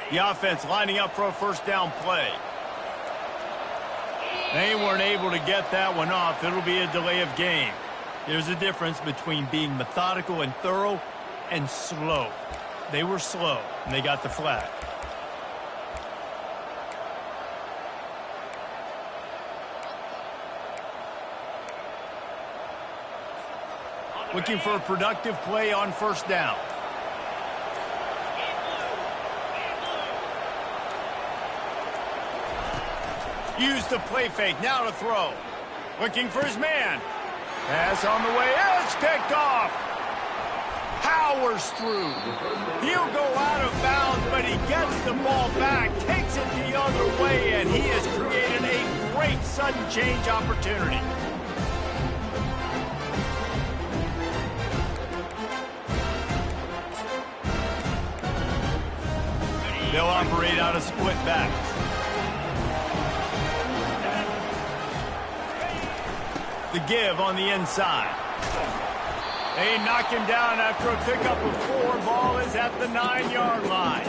The offense lining up for a first down play. They weren't able to get that one off. It'll be a delay of game. There's a difference between being methodical and thorough and slow. They were slow, and they got the flag. Looking for a productive play on first down. Use the play fake, now to throw. Looking for his man. Pass on the way, it's picked off. Powers through. He'll go out of bounds, but he gets the ball back, takes it the other way, and he has created a great sudden change opportunity. They'll operate out of split backs. The give on the inside. They knock him down after a pickup of 4. Ball is at the 9-yard line.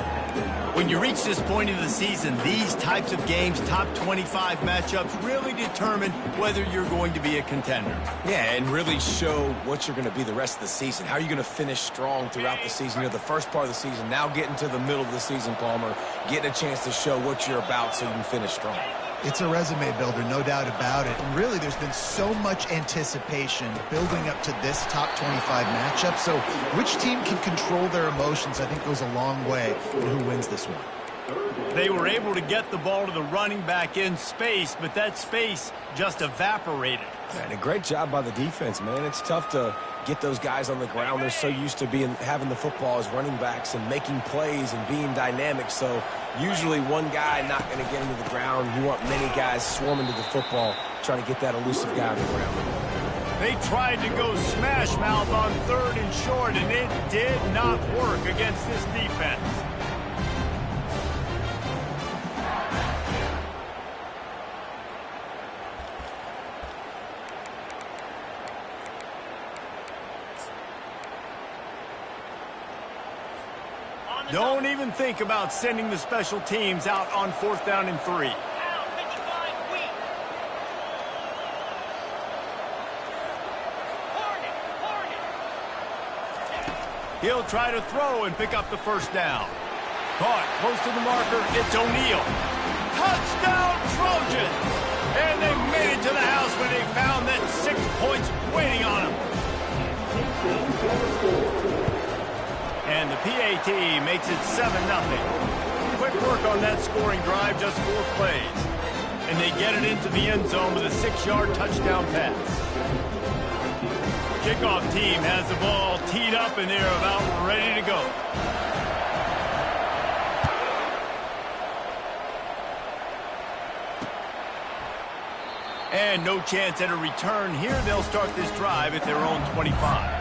When you reach this point of the season, these types of games, top 25 matchups, really determine whether you're going to be a contender. Yeah, and really show what you're going to be the rest of the season. How are you going to finish strong throughout the season? You're the first part of the season, now getting to the middle of the season, Palmer, getting a chance to show what you're about so you can finish strong. It's a resume builder, no doubt about it. And really, there's been so much anticipation building up to this top 25 matchup. So which team can control their emotions, I think, goes a long way in who wins this one. They were able to get the ball to the running back in space, but that space just evaporated. And a great job by the defense, man. It's tough to get those guys on the ground. They're so used to having the football as running backs and making plays and being dynamic. So usually one guy not going to get into the ground. You want many guys swarming to the football, trying to get that elusive guy on the ground. They tried to go smash mouth on 3rd and short, and it did not work against this defense. Don't even think about sending the special teams out on 4th down and 3. He'll try to throw and pick up the first down. Caught close to the marker. It's O'Neal. Touchdown Trojans! And they made it to the house when they found that 6 points waiting on them. And the PAT makes it 7-0. Quick work on that scoring drive, just 4 plays. And they get it into the end zone with a 6-yard touchdown pass. Kickoff team has the ball teed up and they're about ready to go. And no chance at a return here. They'll start this drive at their own 25.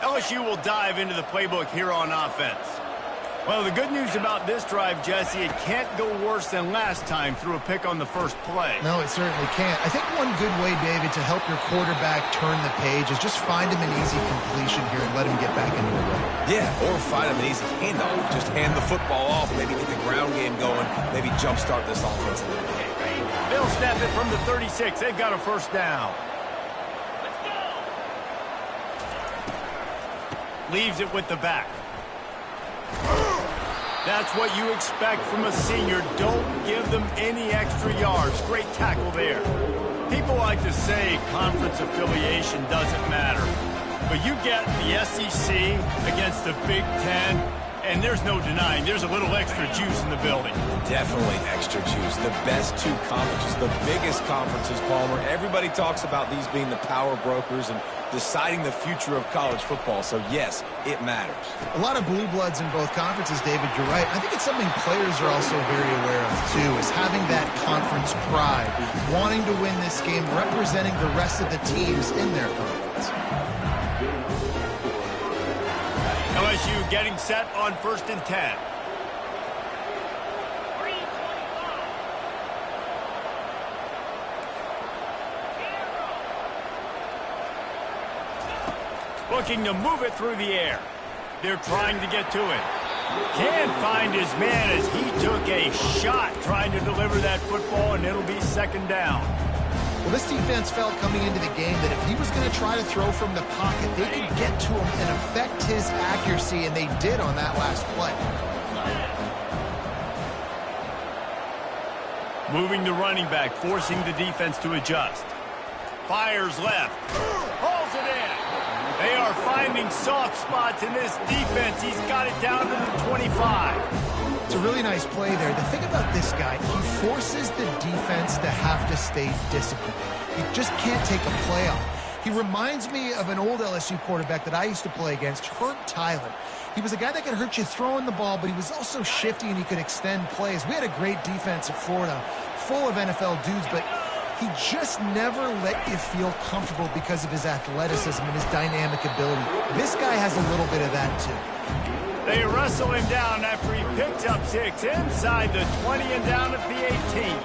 LSU will dive into the playbook here on offense. Well, the good news about this drive, Jesse, it can't go worse than last time through a pick on the first play. No, it certainly can't. I think one good way, David, to help your quarterback turn the page is just find him an easy completion here and let him get back into the run. Yeah, or find him an easy handoff. Just hand the football off, maybe get the ground game going, maybe jumpstart this offense a little bit. They'll snap it from the 36. They've got a first down. Leaves it with the back. That's what you expect from a senior. Don't give them any extra yards. Great tackle there. People like to say conference affiliation doesn't matter. But you get the SEC against the Big Ten, and there's no denying there's a little extra juice in the building. Definitely extra juice. The best 2 conferences, the biggest conferences, Palmer. Everybody talks about these being the power brokers and deciding the future of college football. So, yes, it matters. A lot of blue bloods in both conferences, David. You're right. I think it's something players are also very aware of, too, is having that conference pride, wanting to win this game, representing the rest of the teams in their conference. LSU getting set on 1st and 10. Looking to move it through the air. They're trying to get to it. Can't find his man as he took a shot trying to deliver that football, and it'll be second down. Well, this defense felt coming into the game that if he was going to try to throw from the pocket, they could get to him and affect his accuracy, and they did on that last play. Moving the running back, forcing the defense to adjust. Fires left. Hauls it in. They are finding soft spots in this defense. He's got it down to the 25. It's a really nice play there. The thing about this guy, he forces the defense to have to stay disciplined. He just can't take a play off. He reminds me of an old LSU quarterback that I used to play against, Herb Tyler. He was a guy that could hurt you throwing the ball, but he was also shifty and he could extend plays. We had a great defense at Florida, full of NFL dudes, but he just never let you feel comfortable because of his athleticism and his dynamic ability. This guy has a little bit of that, too. They wrestle him down after he picks up 6 inside the 20 and down at the 18.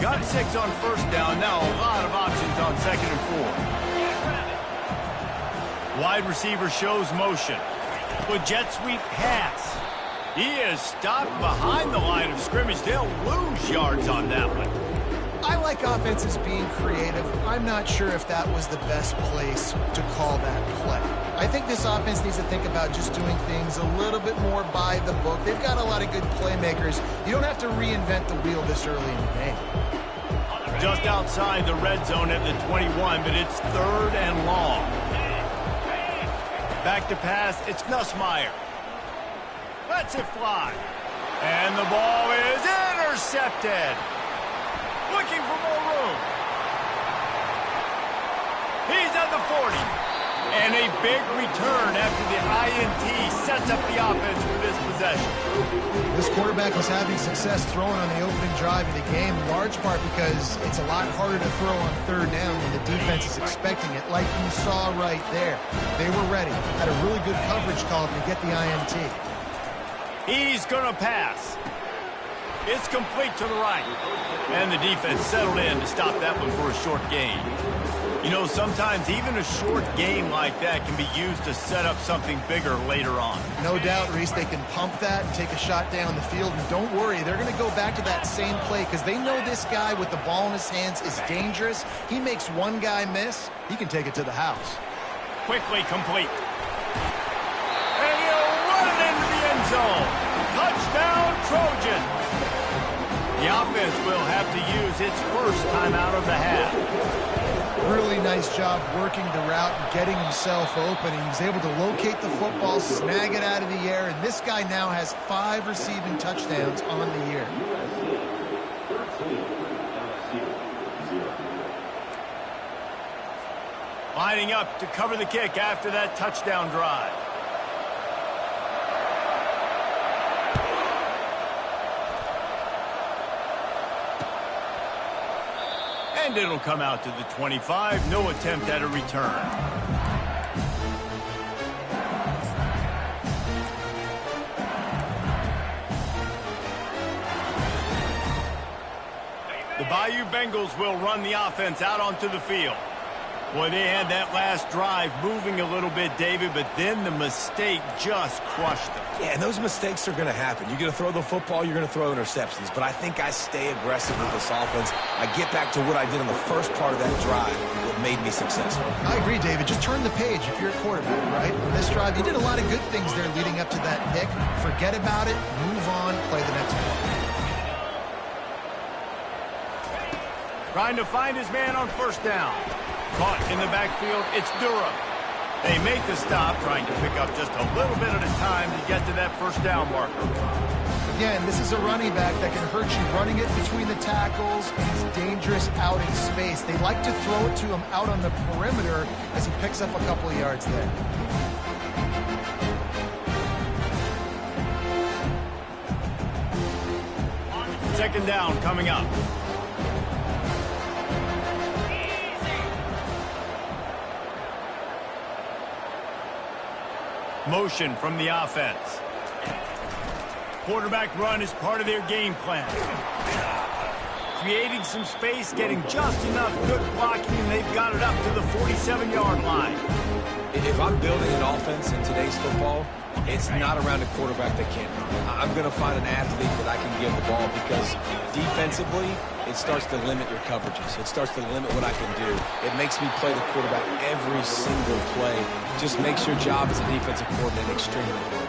Got 6 on first down. Now a lot of options on second and 4. Wide receiver shows motion. With jet sweep pass. He is stopped behind the line of scrimmage. They'll lose yards on that one. I like offenses being creative. I'm not sure if that was the best place to call that play. I think this offense needs to think about just doing things a little bit more by the book. They've got a lot of good playmakers. You don't have to reinvent the wheel this early in the game. Just outside the red zone at the 21, but it's 3rd and long. Back to pass, it's Nussmeier. Lets it fly. And the ball is intercepted. Looking for more room. He's at the 40. And a big return after the INT sets up the offense for this possession. This quarterback was having success throwing on the opening drive of the game, in large part because it's a lot harder to throw on 3rd down when the defense is expecting it, like you saw right there. They were ready. Had a really good coverage call to get the INT. He's going to pass. It's complete to the right. And the defense settled in to stop that one for a short gain. You know, sometimes even a short game like that can be used to set up something bigger later on. No doubt, Reese, they can pump that and take a shot down the field. And don't worry, they're going to go back to that same play because they know this guy with the ball in his hands is dangerous. He makes one guy miss, he can take it to the house. Quickly complete. And he'll run it into the end zone. Touchdown, Trojan. The offense will have to use its first timeout of the half. Really nice job working the route and getting himself open. He was able to locate the football, snag it out of the air, and this guy now has 5 receiving touchdowns on the year. Lining up to cover the kick after that touchdown drive. And it'll come out to the 25. No attempt at a return. The Bayou Bengals will run the offense out onto the field. Boy, they had that last drive moving a little bit, David, but then the mistake just crushed them. Yeah, and those mistakes are going to happen. You're going to throw the football, you're going to throw interceptions. But I think I stay aggressive with this offense. I get back to what I did in the first part of that drive, what made me successful. I agree, David. Just turn the page if you're a quarterback, right? On this drive, you did a lot of good things there leading up to that pick. Forget about it, move on, play the next play. Trying to find his man on first down. Caught in the backfield, it's Durham. They make the stop, trying to pick up just a little bit at a time to get to that first down marker. Again, this is a running back that can hurt you running it between the tackles, and he's dangerous out in space. They like to throw it to him out on the perimeter as he picks up a couple of yards there. Second down coming up. Motion from the offense. Quarterback run is part of their game plan. Creating some space, getting just enough good blocking, and they've got it up to the 47-yard line. If I'm building an offense in today's football, it's not around a quarterback that can't run. I'm going to find an athlete that I can give the ball because defensively, it starts to limit your coverages. It starts to limit what I can do. It makes me play the quarterback every single play. Just makes your job as a defensive coordinator extremely good.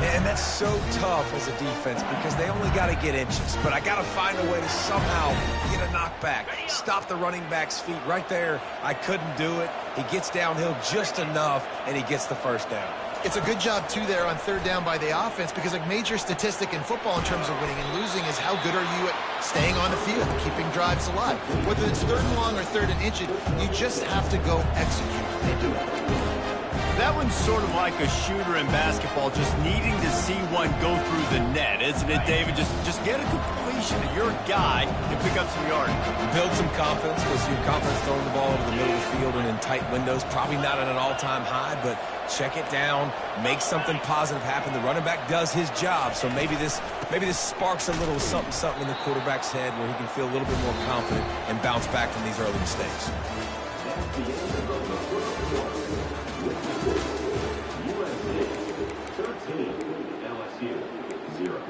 And that's so tough as a defense because they only got to get inches. But I got to find a way to somehow get a knockback, stop the running back's feet right there. I couldn't do it. He gets downhill just enough, and he gets the first down. It's a good job, too, there on third down by the offense because a major statistic in football in terms of winning and losing is how good are you at staying on the field, keeping drives alive. Whether it's third and long or third and inches, you just have to go execute. They do it. That one's sort of like a shooter in basketball, just needing to see one go through the net, isn't it, David? Just get a completion to your guy and pick up some yardage. Build some confidence because your confidence throwing the ball over the middle of the field and in tight windows, probably not at an all-time high, but check it down, make something positive happen. The running back does his job, so maybe this sparks a little something in the quarterback's head where he can feel a little bit more confident and bounce back from these early mistakes. Lsu 0.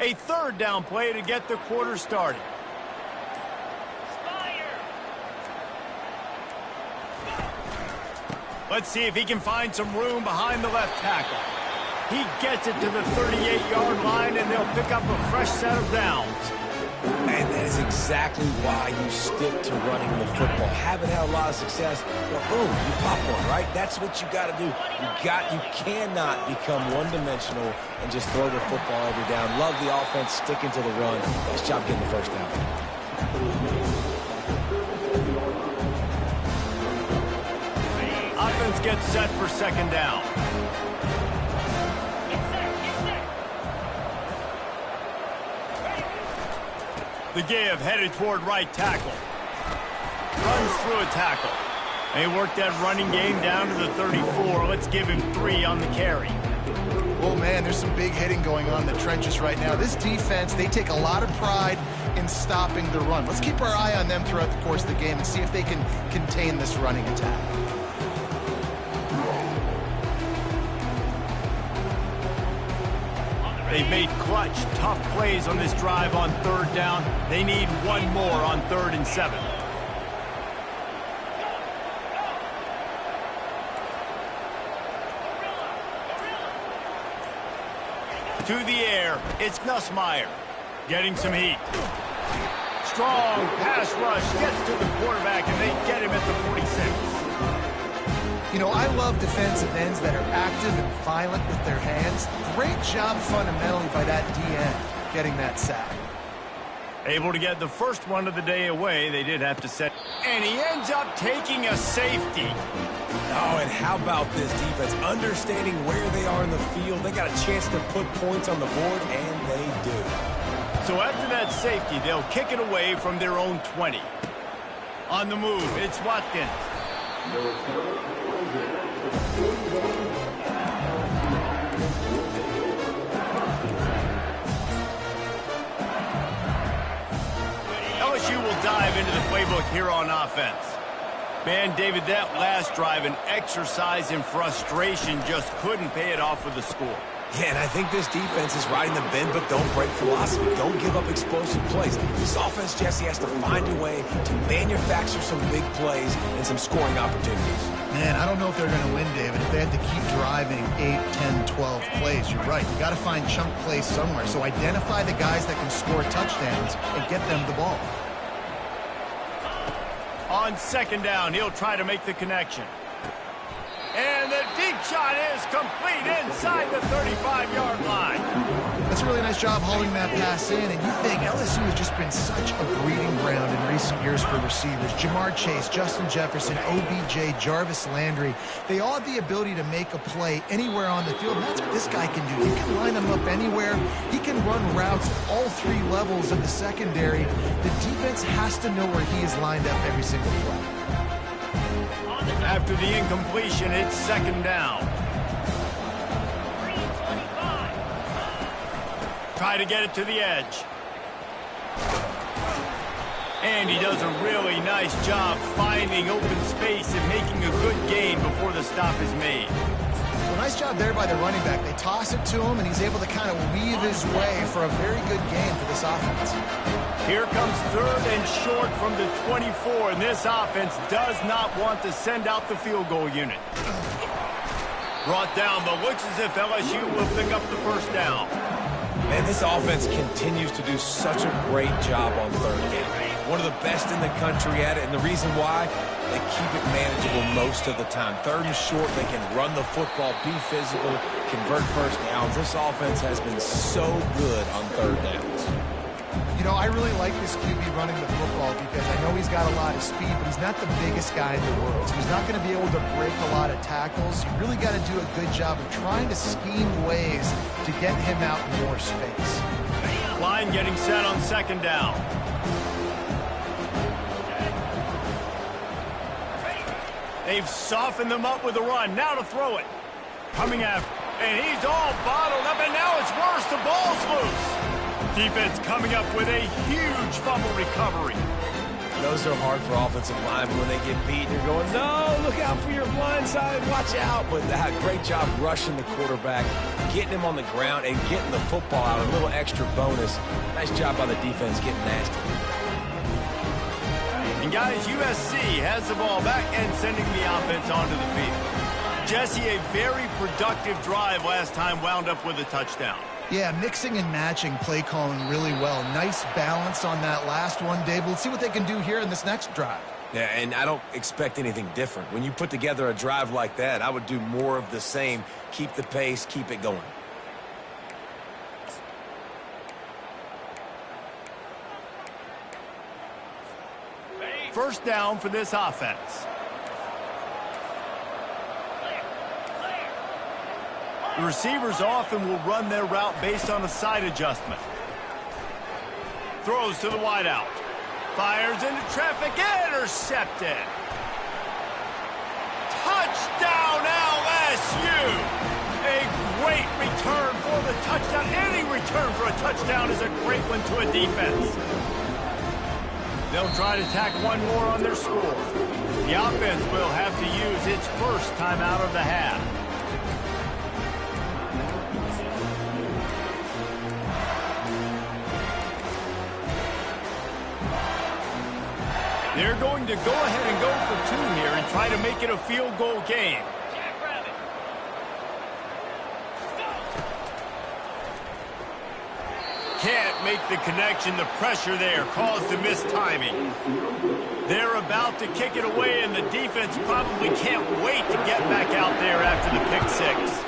A third down play to get the quarter started. Let's see if he can find some room behind the left tackle. He gets it to the 38-yard line, and they'll pick up a fresh set of downs. And that is exactly why you stick to running the football. Haven't had a lot of success, well, boom, you pop one, right? That's what you got to do. You cannot become one-dimensional and just throw the football every down. Love the offense sticking to the run. Nice job getting the first down. Offense gets set for second down. The give headed toward right tackle. Runs through a tackle. They work that running game down to the 34. Let's give him 3 on the carry. Oh, man, there's some big hitting going on in the trenches right now. This defense, they take a lot of pride in stopping the run. Let's keep our eye on them throughout the course of the game and see if they can contain this running attack. They've made clutch, tough plays on this drive on third down. They need one more on 3rd and 7. To the air, it's Nussmeier getting some heat. Strong pass rush gets to the quarterback, and they get him at the 46. You know, I love defensive ends that are active and violent with their hands. Great job fundamentally by that DN getting that sack. Able to get the first one of the day away. They did have to set. And he ends up taking a safety. Oh, and how about this defense? Understanding where they are in the field. They got a chance to put points on the board, and they do. So after that safety, they'll kick it away from their own 20. On the move, it's Watkins. LSU will dive into the playbook here on offense. Man, David, that last drive, an exercise in frustration, just couldn't pay it off with the score. Yeah, and I think this defense is riding the bend but don't break philosophy. Don't give up explosive plays. This offense, Jesse, has to find a way to manufacture some big plays and some scoring opportunities. Man, I don't know if they're going to win, David, if they had to keep driving 8, 10, 12 plays. You're right. You got to find chunk plays somewhere. So identify the guys that can score touchdowns and get them the ball. On second down, he'll try to make the connection. And the deep shot is complete inside the 35-yard line. That's a really nice job hauling that pass in, and you think LSU has just been such a breeding ground in recent years for receivers. Jamar Chase, Justin Jefferson, OBJ, Jarvis Landry, they all have the ability to make a play anywhere on the field, and that's what this guy can do. He can line them up anywhere. He can run routes at all three levels of the secondary. The defense has to know where he is lined up every single play. After the incompletion, it's second down. Try to get it to the edge. And he does a really nice job finding open space and making a good gain before the stop is made. Well, nice job there by the running back. They toss it to him, and he's able to kind of weave his way for a very good gain for this offense. Here comes third and short from the 24, and this offense does not want to send out the field goal unit. Brought down, but looks as if LSU will pick up the first down. Man, this offense continues to do such a great job on third down. One of the best in the country at it, and the reason why, they keep it manageable most of the time. Third and short, they can run the football, be physical, convert first downs. This offense has been so good on third downs. You know, I really like this QB running the football because I know he's got a lot of speed, but he's not the biggest guy in the world. So he's not going to be able to break a lot of tackles. You really got to do a good job of trying to scheme ways to get him out in more space. Line getting set on second down. They've softened them up with a run. Now to throw it. Coming after. And he's all bottled up, and now it's worse. The ball's loose. Defense coming up with a huge fumble recovery. Those are hard for offensive linemen when they get beat. You're going, no, look out for your blind side, watch out. But that great job rushing the quarterback, getting him on the ground, and getting the football out. A little extra bonus. Nice job by the defense getting nasty. And guys, USC has the ball back and sending the offense onto the field. Jesse, a very productive drive last time, wound up with a touchdown. Yeah, mixing and matching play calling really well. Nice balance on that last one, Dave. We'll see what they can do here in this next drive. Yeah, and I don't expect anything different. When you put together a drive like that, I would do more of the same. Keep the pace, keep it going. First down for this offense. The receivers often will run their route based on a side adjustment. Throws to the wideout. Fires into traffic. Intercepted. Touchdown, LSU! A great return for the touchdown. Any return for a touchdown is a great one to a defense. They'll try to tack one more on their score. The offense will have to use its first timeout of the half. They're going to go ahead and go for two here and try to make it a field goal game. Can't make the connection. The pressure there caused the missed timing. They're about to kick it away, and the defense probably can't wait to get back out there after the pick six.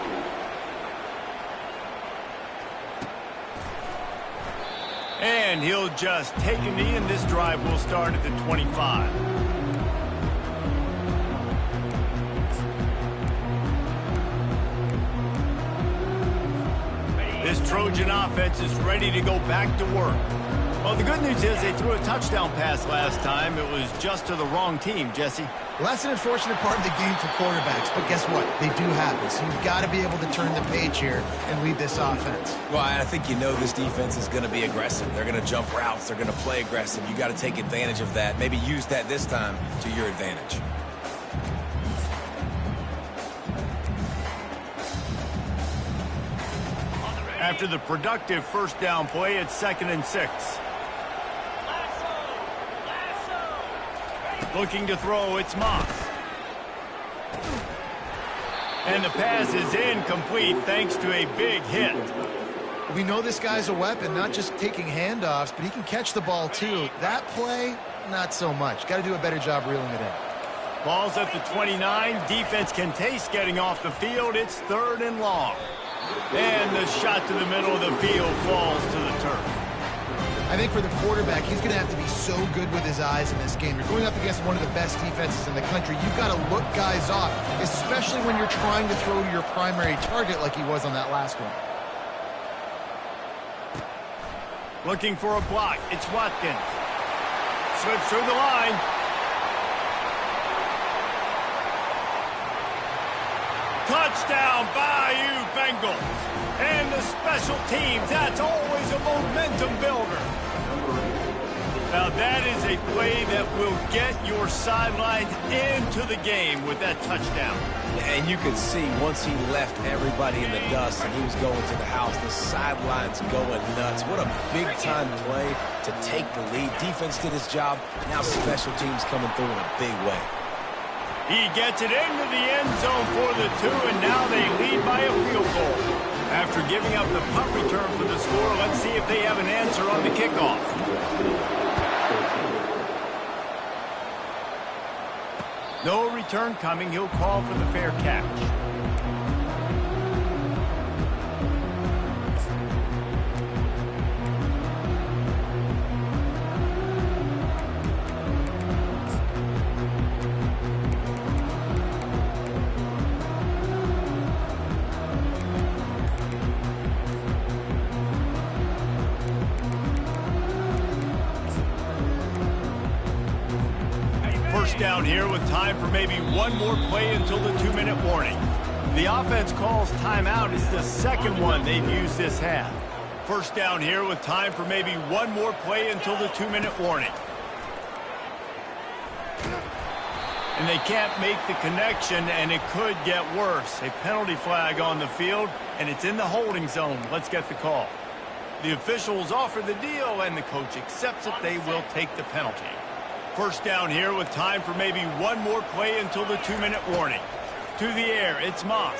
And he'll just take a knee, and this drive will start at the 25. This Trojan offense is ready to go back to work. Well, the good news is they threw a touchdown pass last time. It was just to the wrong team, Jesse. Well, that's an unfortunate part of the game for quarterbacks, but guess what? They do happen, so you've got to be able to turn the page here and lead this offense. Well, I think you know this defense is going to be aggressive. They're going to jump routes. They're going to play aggressive. You got to take advantage of that. Maybe use that this time to your advantage. After the productive first down play, it's 2nd and 6. Looking to throw, it's Moss. And the pass is incomplete thanks to a big hit. We know this guy's a weapon, not just taking handoffs, but he can catch the ball too. That play, not so much. Got to do a better job reeling it in. Ball's at the 29. Defense can taste getting off the field. It's 3rd and long. And the shot to the middle of the field falls to the turf. I think for the quarterback, he's going to have to be so good with his eyes in this game. You're going up against one of the best defenses in the country. You've got to look guys off, especially when you're trying to throw to your primary target like he was on that last one. Looking for a block. It's Watkins. Slips through the line. Touchdown, Bayou Bengals. And the special teams, that's always a momentum builder. Now that is a play that will get your sidelines into the game with that touchdown. And you could see once he left everybody in the dust and he was going to the house, the sidelines going nuts. What a big-time play to take the lead. Defense did his job. Now special teams coming through in a big way. He gets it into the end zone for the 2, and now they lead by a field goal. After giving up the punt return for the score, let's see if they have an answer on the kickoff. No return coming. He'll call for the fair catch. Down here with time for maybe one more play until the 2-minute warning. The offense calls timeout. It's the second one they've used this half. First down here with time for maybe one more play until the 2-minute warning. And they can't make the connection, and it could get worse. A penalty flag on the field, and it's in the holding zone. Let's get the call. The officials offer the deal, and the coach accepts it. They will take the penalty. First down here with time for maybe one more play until the 2-minute warning. To the air, it's Moss.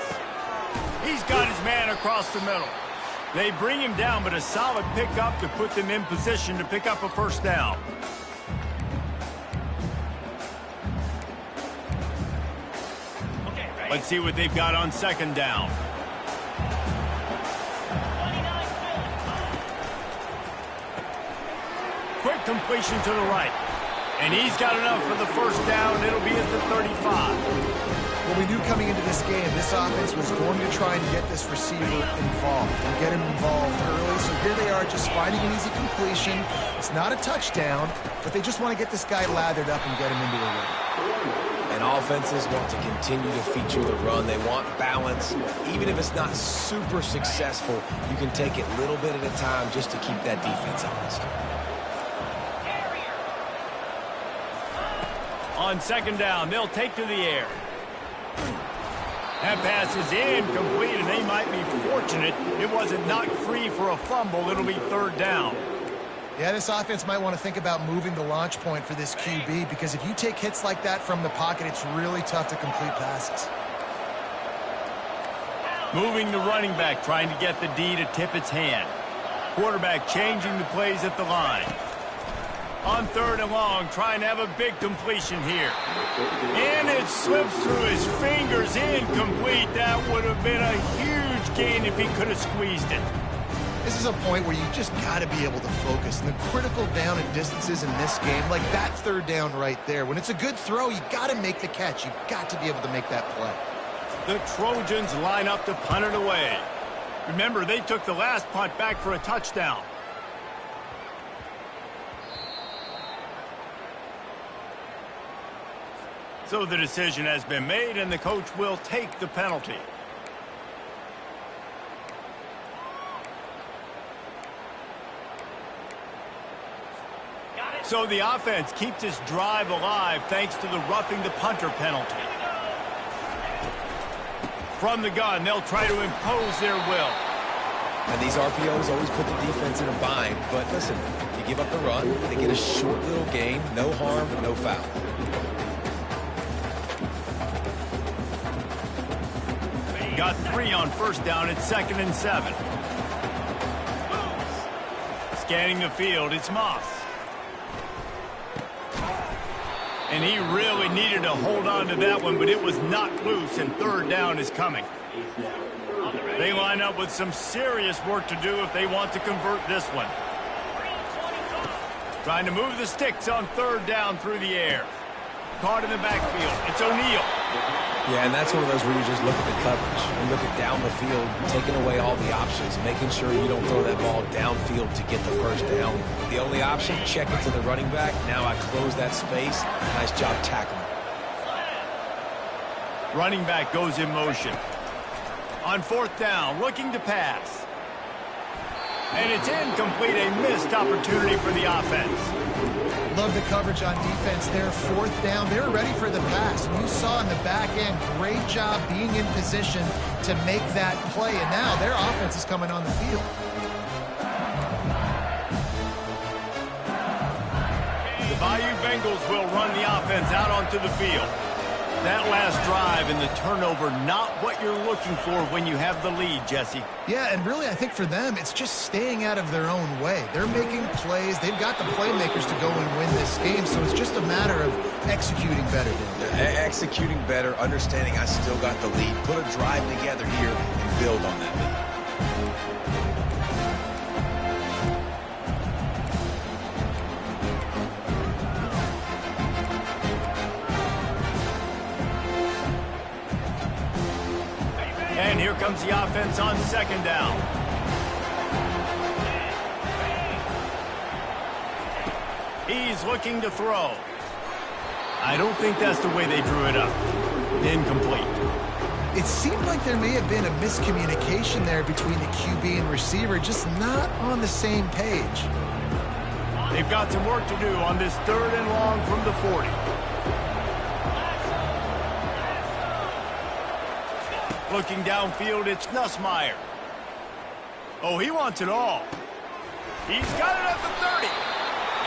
He's got his man across the middle. They bring him down, but a solid pickup to put them in position to pick up a first down. Let's see what they've got on second down. Quick completion to the right. And he's got enough for the first down. It'll be at the 35. Well, we knew coming into this game, this offense was going to try and get this receiver involved and get him involved early. So here they are just finding an easy completion. It's not a touchdown, but they just want to get this guy lathered up and get him into a run. And offenses want to continue to feature the run. They want balance. Even if it's not super successful, you can take it little bit at a time just to keep that defense honest. On second down, they'll take to the air. That pass is incomplete, and they might be fortunate it wasn't knocked free for a fumble. It'll be third down. Yeah, this offense might want to think about moving the launch point for this QB, because if you take hits like that from the pocket, it's really tough to complete passes. Moving the running back, trying to get the D to tip its hand. Quarterback changing the plays at the line. On third and long, trying to have a big completion here. And it slips through his fingers, incomplete. That would have been a huge gain if he could have squeezed it. This is a point where you just got to be able to focus. And the critical down and distances in this game, like that third down right there, when it's a good throw, you got to make the catch. You've got to be able to make that play. The Trojans line up to punt it away. Remember, they took the last punt back for a touchdown. So the decision has been made, and the coach will take the penalty. So the offense keeps its drive alive thanks to the roughing the punter penalty. From the gun, they'll try to impose their will. And these RPOs always put the defense in a bind. But listen, you give up the run, they get a short little gain, no harm, no foul. Got 3 on first down at 2nd and 7. Scanning the field, it's Moss. And he really needed to hold on to that one, but it was knocked loose, and third down is coming. They line up with some serious work to do if they want to convert this one. Trying to move the sticks on third down through the air. Caught in the backfield. It's O'Neal. Yeah, and that's one of those where you just look at the coverage. You look at down the field, taking away all the options, making sure you don't throw that ball downfield to get the first down. The only option, check it to the running back. Now I close that space. Nice job tackling. Running back goes in motion. On fourth down, looking to pass. And it's incomplete, a missed opportunity for the offense. Love the coverage on defense there. Fourth down, they're ready for the pass. And you saw in the back end, great job being in position to make that play. And now their offense is coming on the field. The Bayou Bengals will run the offense out onto the field. That last drive and the turnover, not what you're looking for when you have the lead, Jesse. Yeah, and really I think for them, it's just staying out of their own way. They're making plays. They've got the playmakers to go and win this game, so it's just a matter of executing better. Executing better, understanding I still got the lead. Put a drive together here and build on that lead. And here comes the offense on second down. He's looking to throw. I don't think that's the way they drew it up. Incomplete. It seemed like there may have been a miscommunication there between the QB and receiver, just not on the same page. They've got some work to do on this third and long from the 40. Looking downfield, it's Nussmeier. Oh, he wants it all. He's got it at the 30.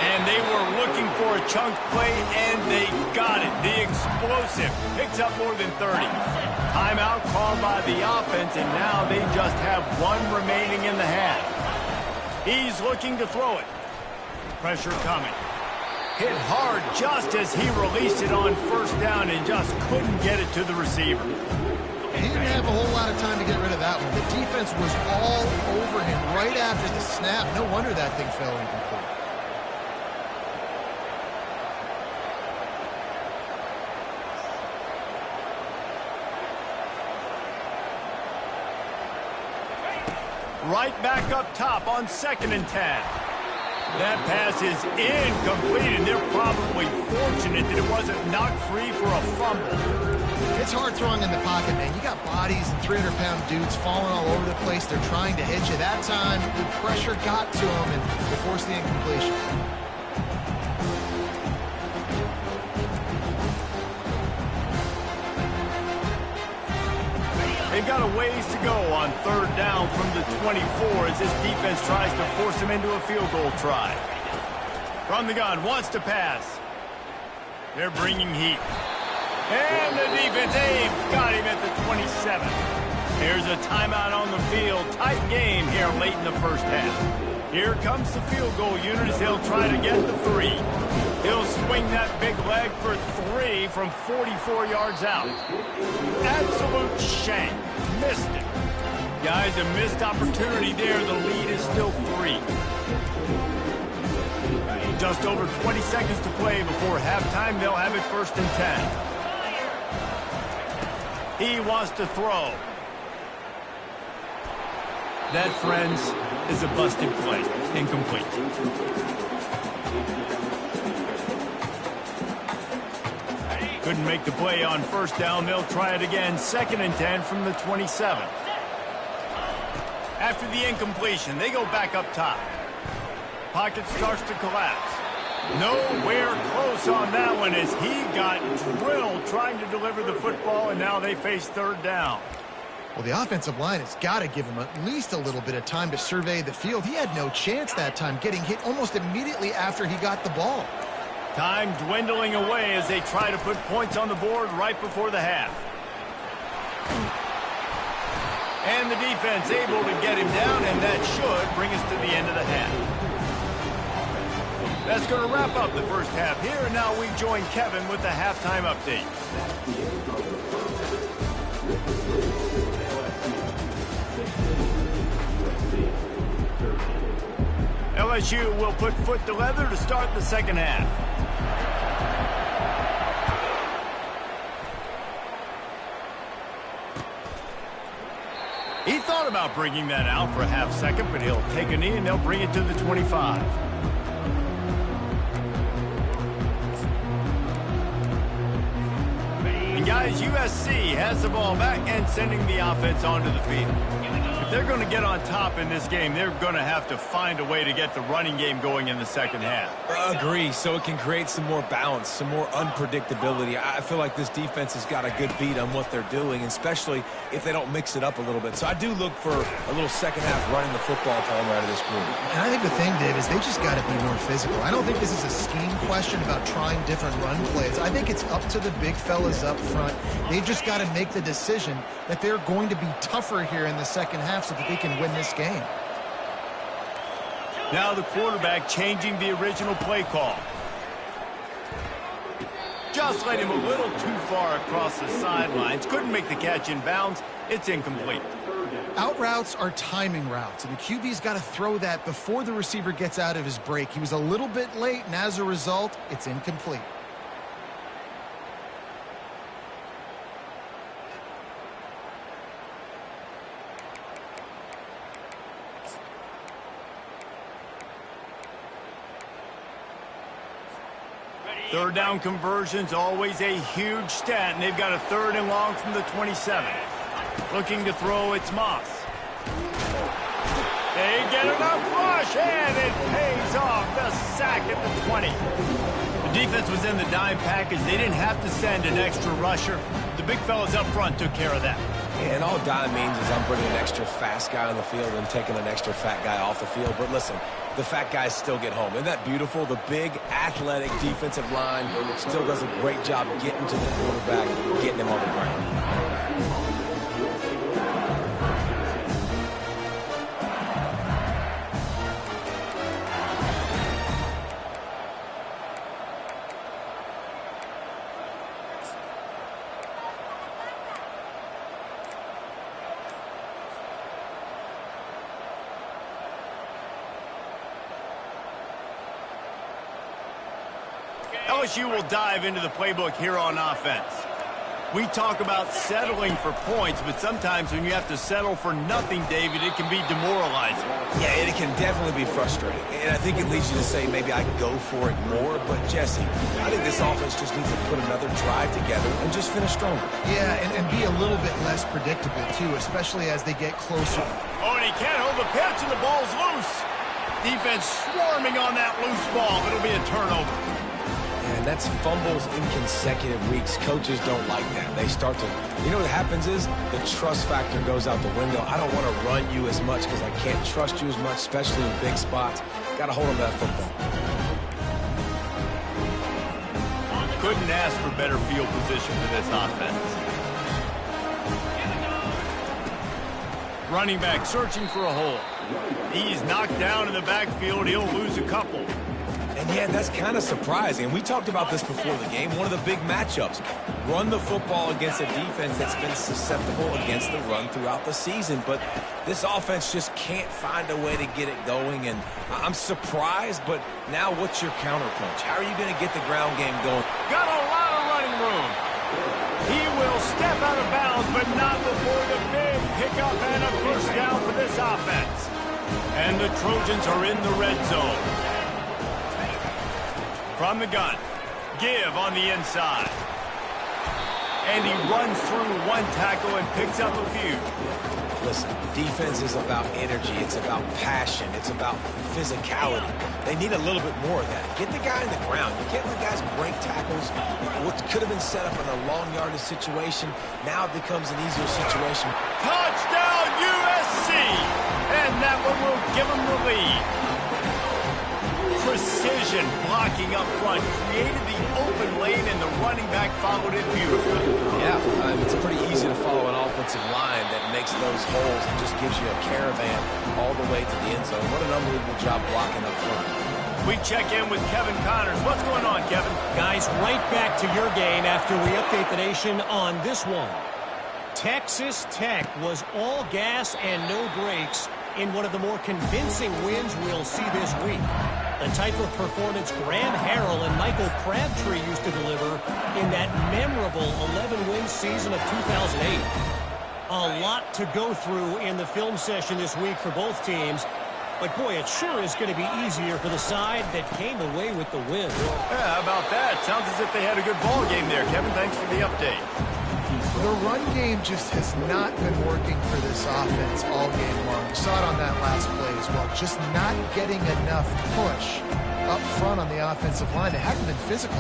And they were looking for a chunk play, and they got it. The explosive picks up more than 30. Timeout called by the offense, and now they just have one remaining in the half. He's looking to throw it. Pressure coming. Hit hard just as he released it on first down and just couldn't get it to the receiver. He didn't have a whole lot of time to get rid of that one. The defense was all over him right after the snap. No wonder that thing fell incomplete. Right back up top on 2nd and 10. That pass is incomplete, and they're probably fortunate that it wasn't knocked free for a fumble. It's hard throwing in the pocket, man. You got bodies and 300-pound dudes falling all over the place. They're trying to hit you. That time, the pressure got to them, and they forced the incompletion. They've got a ways to go on third down from the 24 as this defense tries to force them into a field goal try. From the gun, wants to pass. They're bringing heat. And the defense, they've got him at the 27. Here's a timeout on the field. Tight game here late in the first half. Here comes the field goal unit as they'll try to get the 3. He'll swing that big leg for 3 from 44 yards out. Absolute shank. Missed it. Guys, a missed opportunity there. The lead is still 3. Just over 20 seconds to play before halftime. They'll have it 1st and 10. He wants to throw. That, friends, is a busted play. Incomplete. Couldn't make the play on first down. They'll try it again. 2nd and 10 from the 27. After the incompletion, they go back up top. Pocket starts to collapse. Nowhere close on that one as he got drilled trying to deliver the football, and now they face third down. Well, the offensive line has got to give him at least a little bit of time to survey the field. He had no chance that time, getting hit almost immediately after he got the ball. Time dwindling away as they try to put points on the board right before the half. And the defense able to get him down, and that should bring us to the end of the half. That's going to wrap up the first half here, and now we join Kevin with the halftime update. LSU will put foot to leather to start the second half. He thought about bringing that out for a half second, but he'll take a knee and they'll bring it to the 25. And guys, USC has the ball back and sending the offense onto the field. If they're going to get on top in this game, they're going to have to find a way to get the running game going in the second half. Agree, so it can create some more balance, some more unpredictability. I feel like this defense has got a good beat on what they're doing, especially if they don't mix it up a little bit. So I do look for a little second half running the football Palmer out of this group. And I think the thing, Dave, is they just got to be more physical. I don't think this is a scheme question about trying different run plays. I think it's up to the big fellas up front. They've just got to make the decision that they're going to be tougher here in the second half so that they can win this game. Now the quarterback changing the original play call. Just led him a little too far across the sidelines. Couldn't make the catch in bounds. It's incomplete. Out routes are timing routes, and the QB's got to throw that before the receiver gets out of his break. He was a little bit late, and as a result, it's incomplete. Third down conversions, always a huge stat, and they've got a 3rd and long from the 27. Looking to throw, it's Moss. They get enough rush, and it pays off. The sack at the 20. The defense was in the dime package. They didn't have to send an extra rusher. The big fellas up front took care of that. And all dime means is I'm bringing an extra fast guy on the field and taking an extra fat guy off the field. But listen, the fat guys still get home. Isn't that beautiful? The big, athletic defensive line still does a great job getting to the quarterback, getting him on the ground. LSU will dive into the playbook here on offense. We talk about settling for points, but sometimes when you have to settle for nothing, David, it can be demoralizing. Yeah, it can definitely be frustrating. And I think it leads you to say maybe I go for it more. But, Jesse, I think this offense just needs to put another drive together and just finish stronger. Yeah, and be a little bit less predictable, too, especially as they get closer. Oh, and he can't hold the pitch, and the ball's loose. Defense swarming on that loose ball. It'll be a turnover. And that's fumbles in consecutive weeks. Coaches don't like that. They start to, you know what happens is the trust factor goes out the window. I don't want to run you as much because I can't trust you as much, especially in big spots. Got to hold on to that football. Couldn't ask for better field position for this offense. Running back searching for a hole. He's knocked down in the backfield. He'll lose a couple. And yeah, that's kind of surprising. We talked about this before the game. One of the big matchups. Run the football against a defense that's been susceptible against the run throughout the season. But this offense just can't find a way to get it going. And I'm surprised, but now what's your counterpunch? How are you going to get the ground game going? Got a lot of running room. He will step out of bounds, but not before the big pickup and a first down for this offense. And the Trojans are in the red zone. From the gun, give on the inside. And he runs through one tackle and picks up a few. Listen, defense is about energy. It's about passion. It's about physicality. They need a little bit more of that. Get the guy in the ground. You can't let guys break tackles. What could have been set up in a long yardage situation, now it becomes an easier situation. Touchdown, USC! And that one will give them the lead. Precision blocking up front created the open lane, and the running back followed it beautifully. Yeah, it's pretty easy to follow an offensive line that makes those holes and just gives you a caravan all the way to the end zone. What an unbelievable job blocking up front. We check in with Kevin Connors. What's going on, Kevin? Guys, right back to your game after we update the nation on this one. Texas Tech was all gas and no brakes in one of the more convincing wins we'll see this week. The type of performance Graham Harrell and Michael Crabtree used to deliver in that memorable 11-win season of 2008. A lot to go through in the film session this week for both teams. But, boy, it sure is going to be easier for the side that came away with the win. Yeah, how about that? Sounds as if they had a good ball game there, Kevin. Thanks for the update. The run game just has not been working for this offense all game long. You saw it on that last play as well. Just not getting enough push up front on the offensive line. They haven't been physical.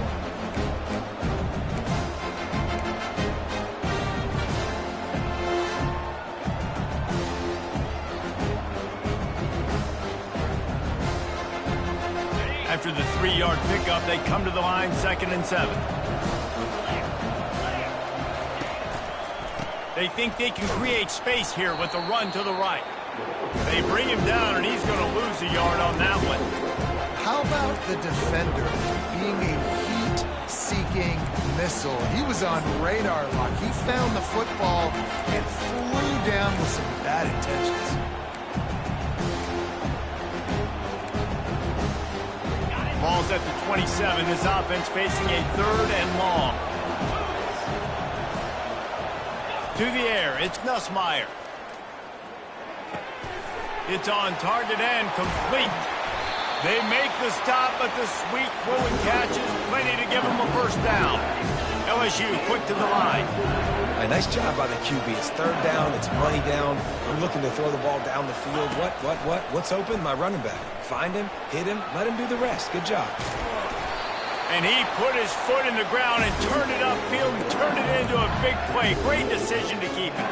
After the 3-yard pickup, they come to the line 2nd and 7. They think they can create space here with a run to the right. They bring him down, and he's going to lose a yard on that one. How about the defender being a heat-seeking missile? He was on radar lock. He found the football and flew down with some bad intentions. Ball's at the 27. This offense facing a 3rd and long. To the air, it's Nussmeier. It's on target and complete. They make the stop, but the sweet throwing catch is plenty to give them a first down. LSU quick to the line. Nice job by the QB. It's 3rd down. It's money down. I'm looking to throw the ball down the field. What's open? My running back. Find him, hit him, let him do the rest. Good job. And he put his foot in the ground and turned it upfield and turned it into a big play. Great decision to keep it.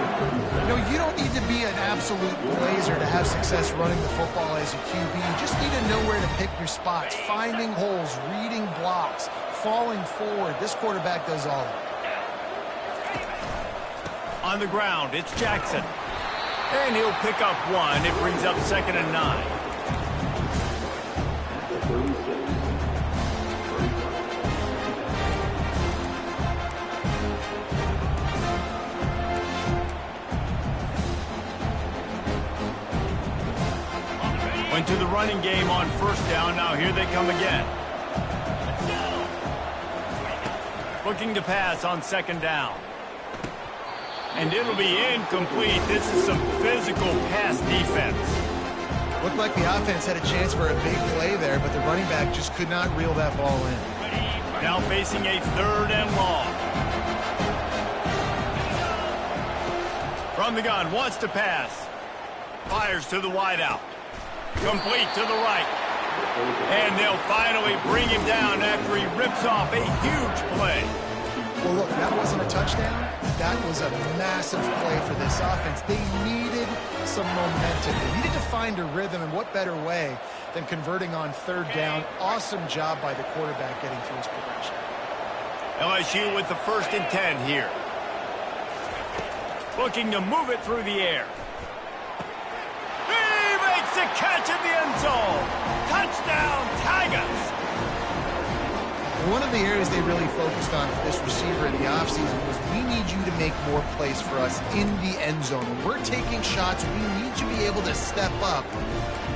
You know, you don't need to be an absolute blazer to have success running the football as a QB. You just need to know where to pick your spots, finding holes, reading blocks, falling forward. This quarterback does all of it. On the ground, it's Jackson. And he'll pick up 1. It brings up 2nd and 9. Went to the running game on 1st down. Now here they come again. Looking to pass on 2nd down. And it'll be incomplete. This is some physical pass defense. Looked like the offense had a chance for a big play there, but the running back just could not reel that ball in. Now facing a 3rd and long. From the gun, wants to pass. Fires to the wideout. Complete to the right. And they'll finally bring him down after he rips off a huge play. Well, look, that wasn't a touchdown. That was a massive play for this offense. They needed some momentum. They needed to find a rhythm, and what better way than converting on 3rd down. Awesome job by the quarterback getting through his progression. LSU with the 1st and 10 here. Looking to move it through the air. A catch in the end zone. Touchdown, Tigers. One of the areas they really focused on with this receiver in the offseason was we need you to make more plays for us in the end zone. When we're taking shots, we need you to be able to step up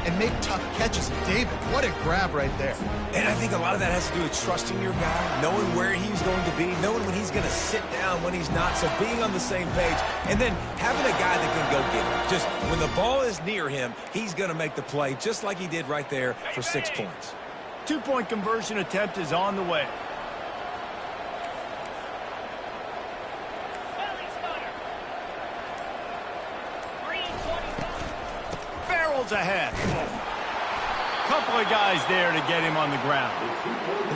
and make tough catches. David, what a grab right there. And I think a lot of that has to do with trusting your guy, knowing where he's going to be, knowing when he's going to sit down, when he's not, so being on the same page, and then having a guy that can go get it. Just when the ball is near him, he's going to make the play, just like he did right there for 6 points. 2-point conversion attempt is on the way. Barrels ahead. Couple of guys there to get him on the ground.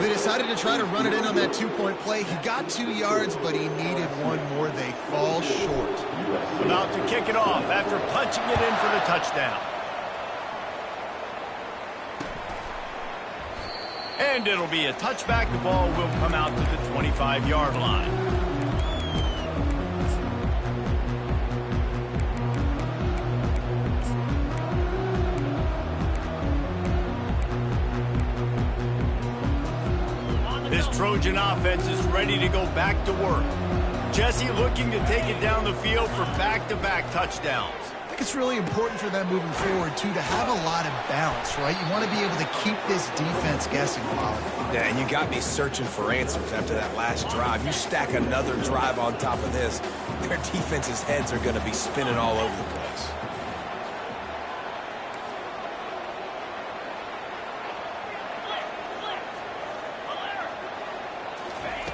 They decided to try to run it in on that 2-point play. He got 2 yards, but he needed 1 more. They fall short. About to kick it off after punching it in for the touchdown. And it'll be a touchback. The ball will come out to the 25-yard line. This Trojan offense is ready to go back to work. Jesse looking to take it down the field for back-to-back touchdowns. I think it's really important for them moving forward, too, to have a lot of balance, right? You want to be able to keep this defense guessing, Wally. Yeah, and you got me searching for answers after that last drive. You stack another drive on top of this, their defense's heads are going to be spinning all over the place.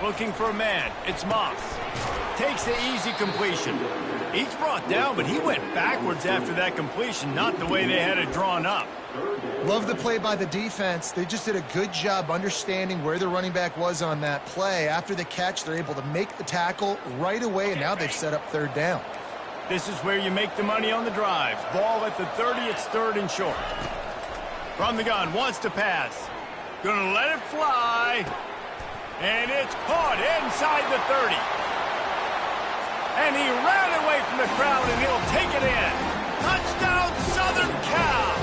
Looking for a man. It's Moss. Takes the easy completion. He's brought down, but he went backwards after that completion, not the way they had it drawn up. Love the play by the defense. They just did a good job understanding where the running back was on that play. After the catch, they're able to make the tackle right away, and now they've set up third down. This is where you make the money on the drives. Ball at the 30, it's third and short. From the gun, wants to pass. Gonna let it fly. And it's caught inside the 30. And he ran away from the crowd, and he'll take it in. Touchdown, Southern Cal!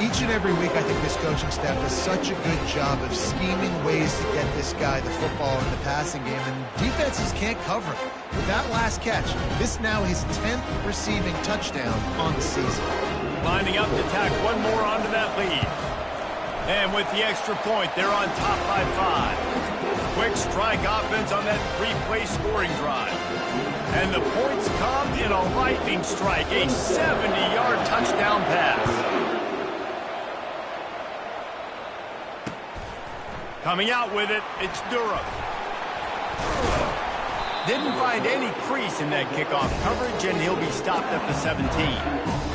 Each and every week, I think this coaching staff does such a good job of scheming ways to get this guy the football in the passing game, and defenses can't cover him. With that last catch, this now his 10th receiving touchdown on the season. Lining up to tack one more onto that lead. And with the extra point, they're on top by 5. Quick strike offense on that 3-play scoring drive. And the points come in a lightning strike, a 70-yard touchdown pass. Coming out with it, it's Durham. Didn't find any crease in that kickoff coverage, and he'll be stopped at the 17.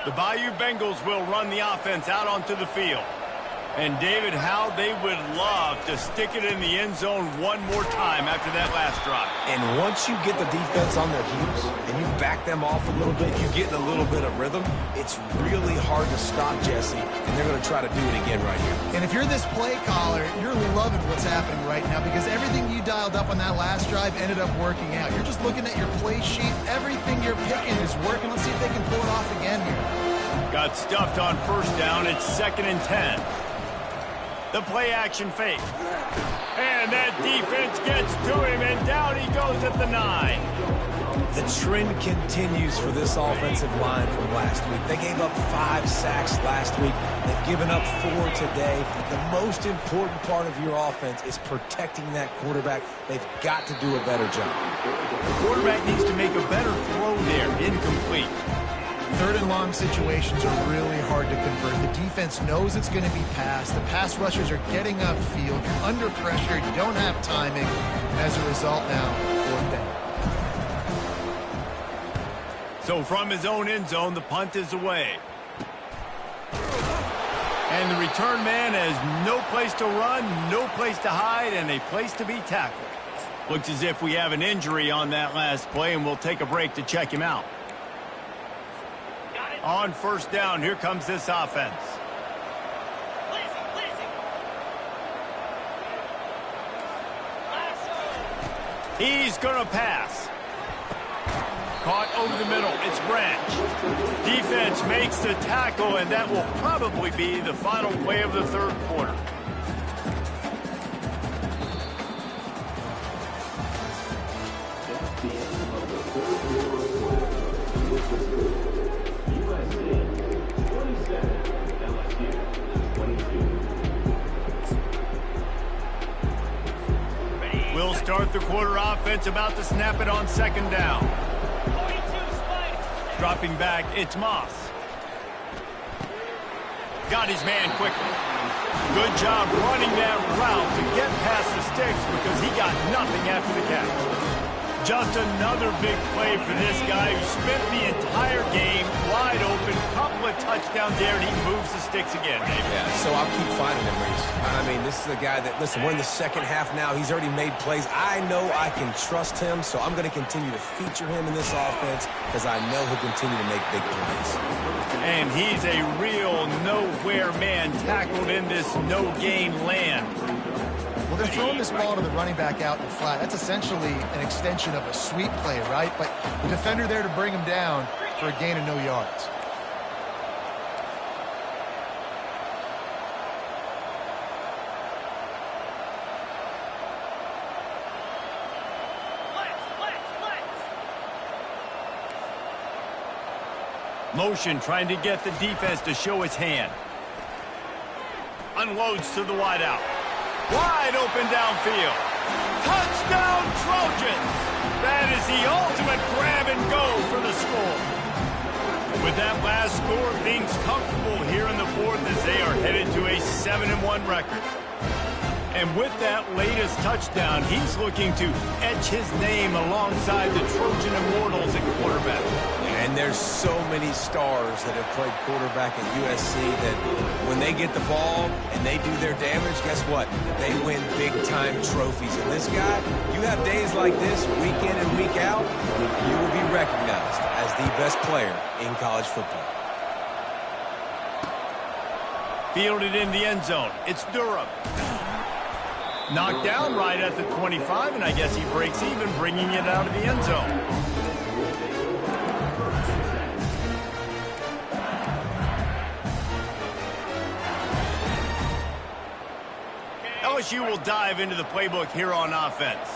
The Bayou Bengals will run the offense out onto the field. And, David, how they would love to stick it in the end zone one more time after that last drive. And once you get the defense on their heels and you back them off a little bit, you get in a little bit of rhythm, it's really hard to stop Jesse, and they're going to try to do it again right here. And if you're this play caller, you're loving what's happening right now because everything you dialed up on that last drive ended up working out. You're just looking at your play sheet. Everything you're picking is working. Let's see if they can pull it off again here. Got stuffed on first down. It's 2nd and 10. The play action fake. And that defense gets to him, and down he goes at the 9. The trend continues for this offensive line from last week. They gave up 5 sacks last week. They've given up 4 today. The most important part of your offense is protecting that quarterback. They've got to do a better job. The quarterback needs to make a better throw there. Incomplete. 3rd and long situations are really hard to convert. The defense knows it's going to be passed. The pass rushers are getting upfield. You're under pressure. You don't have timing. And as a result now, 4th down. So from his own end zone, the punt is away. And the return man has no place to run, no place to hide, and a place to be tackled. Looks as if we have an injury on that last play, and we'll take a break to check him out. On first down, here comes this offense. He's going to pass. Caught over the middle. It's Branch. Defense makes the tackle, and that will probably be the final play of the 3rd quarter. We'll start the quarter offense, about to snap it on 2nd down. Dropping back, it's Moss. Got his man quickly. Good job running that route to get past the sticks because he got nothing after the catch. Just another big play for this guy who spent the entire game wide open. Couple of touchdowns there, and he moves the sticks again, Dave. Yeah, so I'll keep finding him, Reese. I mean, this is a guy that, listen, we're in the 2nd half now. He's already made plays. I know I can trust him, so I'm going to continue to feature him in this offense because I know he'll continue to make big plays. And he's a real nowhere man tackled in this no-gain land. Well, Well, they're throwing this ball to the running back out in the flat. That's essentially an extension of a sweep play, right? But the defender there to bring him down for a gain of no yards. Motion trying to get the defense to show his hand. Unloads to the wideout. Wide open downfield. Touchdown Trojans! That is the ultimate grab and go for the score. With that last score, things comfortable here in the fourth as they are headed to a 7-1 record. And with that latest touchdown, he's looking to etch his name alongside the Trojan Immortals at quarterback. And there's so many stars that have played quarterback at USC that when they get the ball and they do their damage, guess what? They win big-time trophies. And this guy, you have days like this, week in and week out, you will be recognized as the best player in college football. Fielded in the end zone. It's Durham. Knocked down right at the 25, and I guess he breaks even, bringing it out of the end zone. LSU will dive into the playbook here on offense.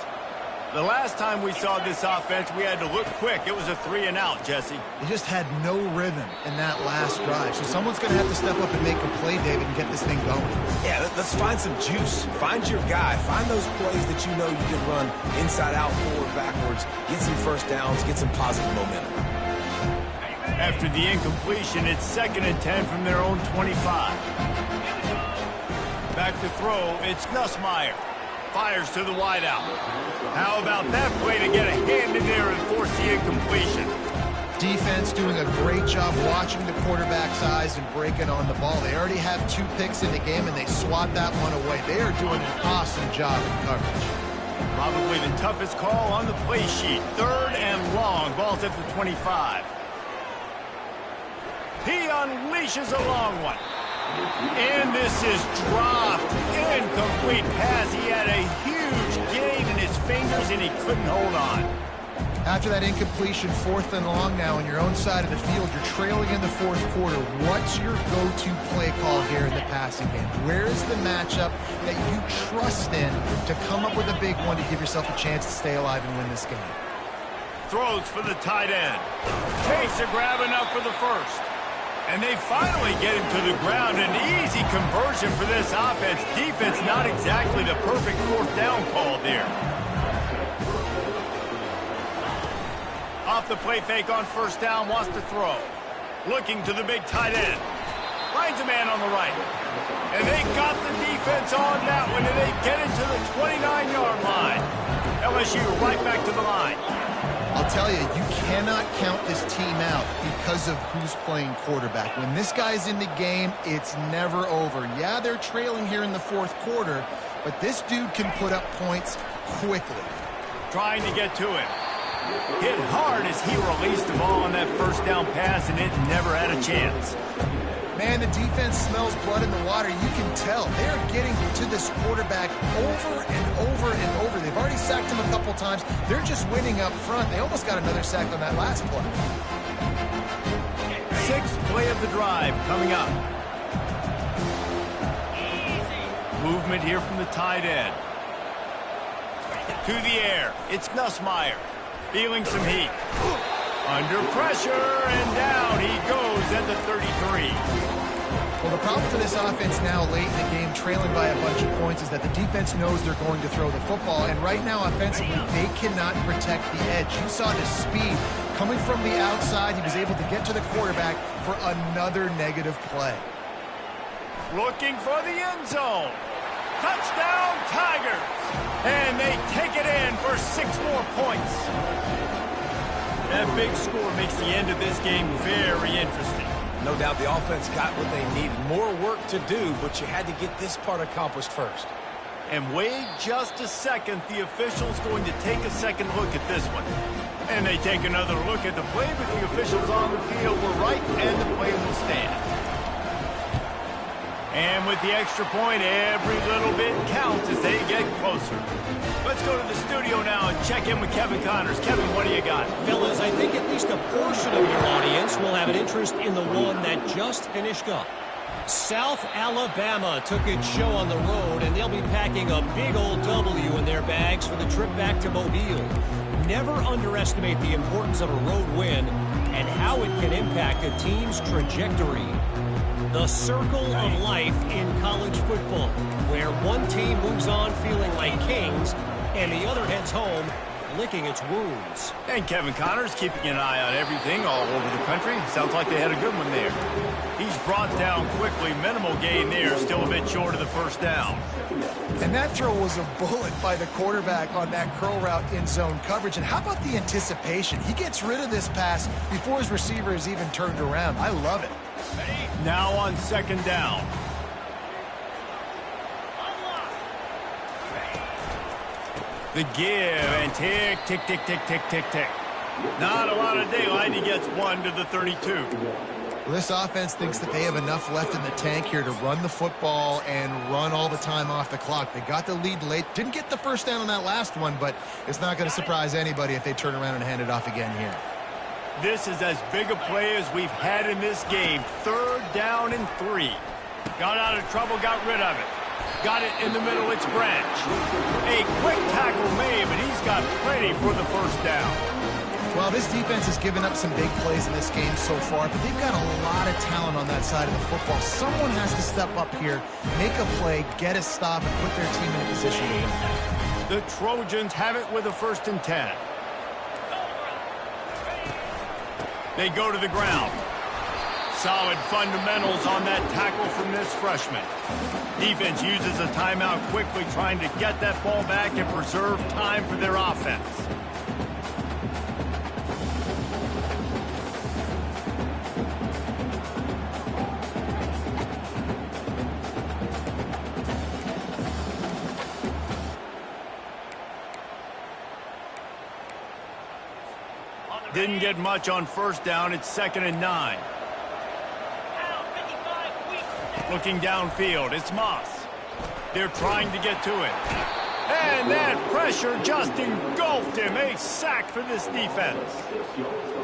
The last time we saw this offense, we had to look quick. It was a 3-and-out, Jesse. He just had no rhythm in that last drive. So someone's going to have to step up and make a play, David, and get this thing going. Yeah, let's find some juice. Find your guy. Find those plays that you know you can run inside out, forward, backwards. Get some first downs. Get some positive momentum. After the incompletion, it's 2nd and 10 from their own 25. Back to throw, it's Nussmeier. Fires to the wideout. How about that play to get a hand in there and force the incompletion? Defense doing a great job watching the quarterback's eyes and breaking on the ball. They already have 2 picks in the game, and they swat that one away. They are doing an awesome job in coverage. Probably the toughest call on the play sheet. 3rd and long. Ball's at the 25. He unleashes a long one. And this is dropped. Incomplete pass. He had a huge gain in his fingers, and he couldn't hold on. After that incompletion, 4th and long now on your own side of the field, you're trailing in the 4th quarter. What's your go-to play call here in the passing game? Where is the matchup that you trust in to come up with a big one to give yourself a chance to stay alive and win this game? Throws for the tight end. Takes a grab enough for the first. And they finally get him to the ground. An easy conversion for this offense. Defense not exactly the perfect 4th down call there. Off the play fake on 1st down, wants to throw. Looking to the big tight end. Finds a man on the right. And they got the defense on that one, and they get it to the 29-yard line. LSU right back to the line. I'll tell you, you cannot count this team out because of who's playing quarterback. When this guy's in the game, it's never over. Yeah, they're trailing here in the 4th quarter, but this dude can put up points quickly. Trying to get to it. Hit hard as he released the ball on that 1st down pass, and it never had a chance. Man, the defense smells blood in the water. You can tell. They're getting to this quarterback over and over and over. They've already sacked him a couple times. They're just winning up front. They almost got another sack on that last play. 6th play of the drive coming up. Movement here from the tight end. To the air. It's Nussmeier. Feeling some heat. Under pressure, and down he goes at the 33. Well, the problem for this offense now late in the game, trailing by a bunch of points, is that the defense knows they're going to throw the football. And right now, offensively, they cannot protect the edge. You saw the speed coming from the outside. He was able to get to the quarterback for another negative play. Looking for the end zone. Touchdown, Tigers! And they take it in for 6 more points. That big score makes the end of this game very interesting. No doubt the offense got what they needed. More work to do, but you had to get this part accomplished first. And wait just a second. The official's going to take a second look at this one. And they take another look at the play, but the officials on the field were right, and the play will stand. And with the extra point, every little bit counts as they get closer. Let's go to the studio now and check in with Kevin Connors. Kevin, what do you got? Fellas, I think at least a portion of your audience will have an interest in the one that just finished up. South Alabama took its show on the road, and they'll be packing a big old W in their bags for the trip back to Mobile. Never underestimate the importance of a road win and how it can impact a team's trajectory. The circle of life in college football, where one team moves on feeling like kings and the other heads home licking its wounds. And Kevin Connors keeping an eye on everything all over the country. Sounds like they had a good one there. He's brought down quickly. Minimal gain there. Still a bit short of the first down. And that throw was a bullet by the quarterback on that curl route in zone coverage. And how about the anticipation? He gets rid of this pass before his receiver is even turned around. I love it. Now on second down. The give and tick, tick, tick, tick, tick, tick, tick. Not a lot of daylight. He gets 1 to the 32. Well, this offense thinks that they have enough left in the tank here to run the football and run all the time off the clock. They got the lead late. Didn't get the first down on that last one, but it's not going to surprise anybody if they turn around and hand it off again here. This is as big a play as we've had in this game. 3rd down and 3. Got out of trouble, got rid of it. Got it in the middle, it's Branch. A quick tackle made, but he's got plenty for the first down. Well, this defense has given up some big plays in this game so far, but they've got a lot of talent on that side of the football. Someone has to step up here, make a play, get a stop, and put their team in a position to win. The Trojans have it with a 1st and 10. They go to the ground. Solid fundamentals on that tackle from this freshman. Defense uses a timeout quickly, trying to get that ball back and preserve time for their offense. Didn't get much on first down. It's 2nd and 9. Looking downfield, it's Moss. They're trying to get to it. And that pressure just engulfed him. A sack for this defense.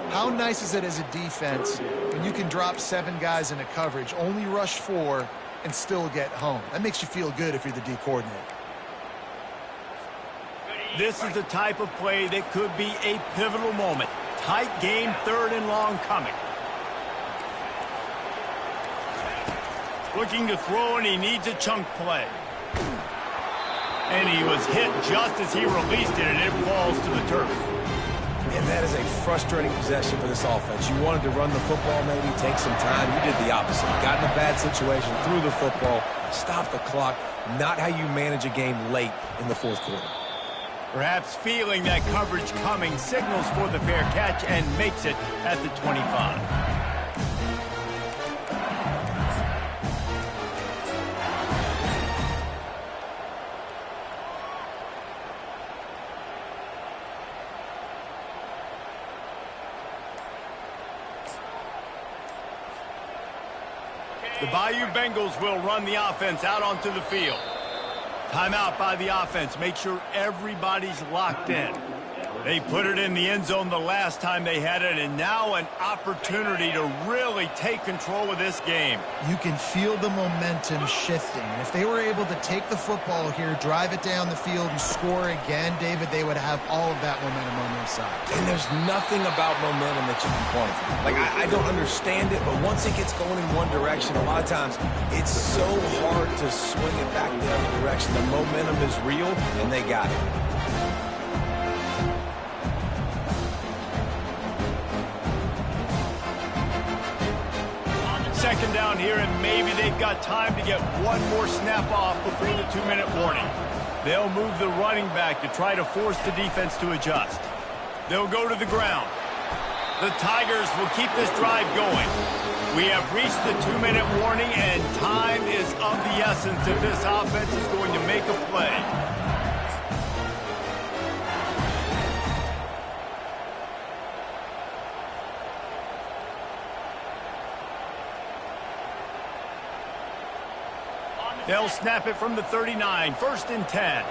How nice is it as a defense when you can drop 7 guys into coverage, only rush 4, and still get home? That makes you feel good if you're the D coordinator. This is the type of play that could be a pivotal moment. Tight game, 3rd and long coming. Looking to throw, and he needs a chunk play. And he was hit just as he released it, and it falls to the turf. And that is a frustrating possession for this offense. You wanted to run the football, maybe take some time. You did the opposite. Got in a bad situation, threw the football, stopped the clock. Not how you manage a game late in the 4th quarter. Perhaps feeling that coverage coming, signals for the fair catch and makes it at the 25. The Bayou Bengals will run the offense out onto the field. Timeout by the offense. Make sure everybody's locked in. They put it in the end zone the last time they had it, and now an opportunity to really take control of this game. You can feel the momentum shifting. And if they were able to take the football here, drive it down the field, and score again, David, they would have all of that momentum on their side. And there's nothing about momentum that you can quantify. Like, I don't understand it, but once it gets going in one direction, a lot of times it's so hard to swing it back the other direction. The momentum is real, and they got it. Second down here, and maybe they've got time to get one more snap off before the 2-minute warning. They'll move the running back to try to force the defense to adjust. They'll go to the ground. The Tigers will keep this drive going. We have reached the 2-minute warning, and time is of the essence if this offense is going to make a play. They'll snap it from the 39, 1st and 10.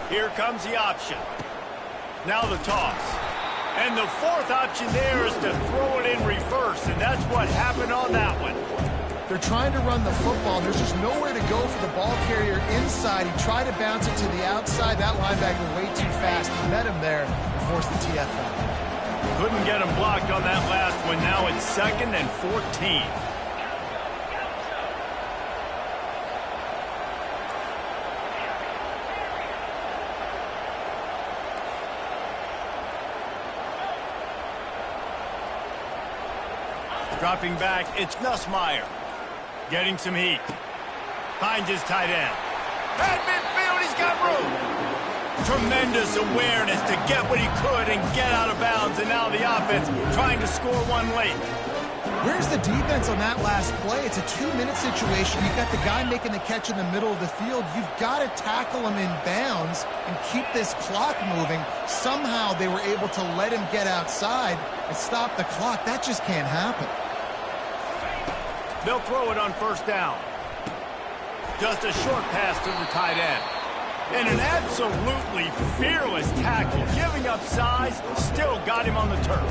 Here comes the option. Now the toss. And the 4th option there is to throw it in reverse, and that's what happened on that one. They're trying to run the football. There's just nowhere to go for the ball carrier inside. He tried to bounce it to the outside. That linebacker way too fast. He met him there and forced the TFL. Couldn't get him blocked on that last one. Now it's 2nd and 14. Dropping back, it's Nussmeier. Getting some heat. Finds his tight end. At midfield, he's got room. Tremendous awareness to get what he could and get out of bounds. And now the offense trying to score one late. Where's the defense on that last play? It's a 2-minute situation. You've got the guy making the catch in the middle of the field. You've got to tackle him in bounds and keep this clock moving. Somehow they were able to let him get outside and stop the clock. That just can't happen. They'll throw it on 1st down. Just a short pass to the tight end. And an absolutely fearless tackle. Giving up size, still got him on the turf.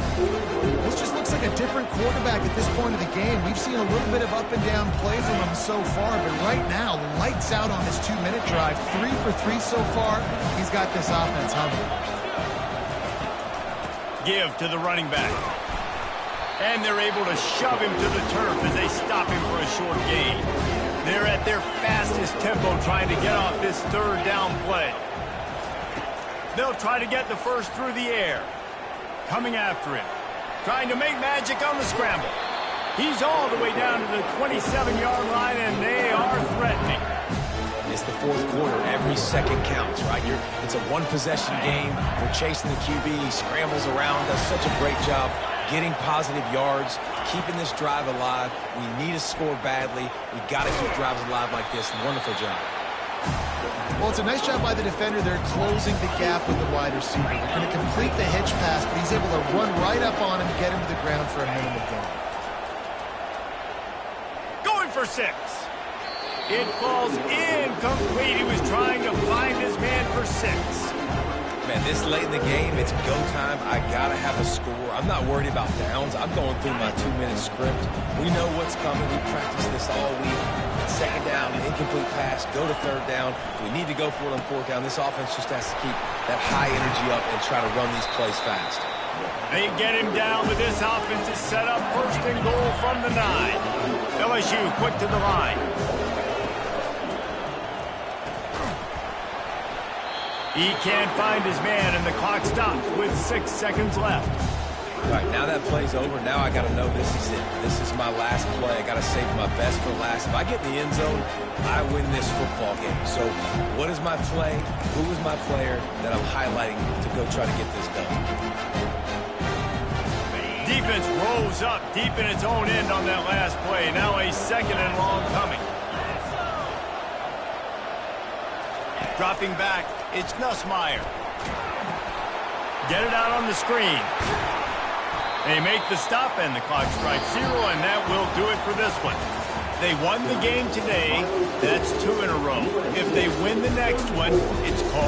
This just looks like a different quarterback at this point of the game. We've seen a little bit of up and down play from him so far, but right now, lights out on this 2-minute drive. 3 for 3 so far. He's got this offense humming. Give to the running back. And they're able to shove him to the turf as they stop him for a short gain. They're at their fastest tempo trying to get off this 3rd down play. They'll try to get the 1st through the air. Coming after him. Trying to make magic on the scramble. He's all the way down to the 27-yard line, and they are threatening. It's the 4th quarter. Every second counts, right? It's a one-possession game. We're chasing the QB. He scrambles around, does such a great job getting positive yards, keeping this drive alive. We need to score badly. We got to keep drives alive like this. Wonderful job. Well, it's a nice job by the defender. They're closing the gap with the wide receiver. They're going to complete the hitch pass, but he's able to run right up on him and get him to the ground for a minimum gain. Going for 6. It falls incomplete. He was trying to find his man for 6. Man, this late in the game, it's go time. I got to have a score. I'm not worried about downs. I'm going through my 2-minute script. We know what's coming. We practiced this all week. 2nd down, incomplete pass, go to 3rd down. We need to go for it on 4th down. This offense just has to keep that high energy up and try to run these plays fast. They get him down, but this offense is set up 1st and goal from the 9. LSU quick to the line. He can't find his man, and the clock stops with 6 seconds left. All right, now that play's over, now I got to know this is it. This is my last play. I got to save my best for last. If I get in the end zone, I win this football game. So what is my play? Who is my player that I'm highlighting to go try to get this done? Defense rolls up deep in its own end on that last play. Now a 2nd and long coming. Dropping back, it's Nussmeier. Get it out on the screen. They make the stop, and the clock strikes 0, and that will do it for this one. They won the game today. That's 2 in a row. If they win the next one, it's called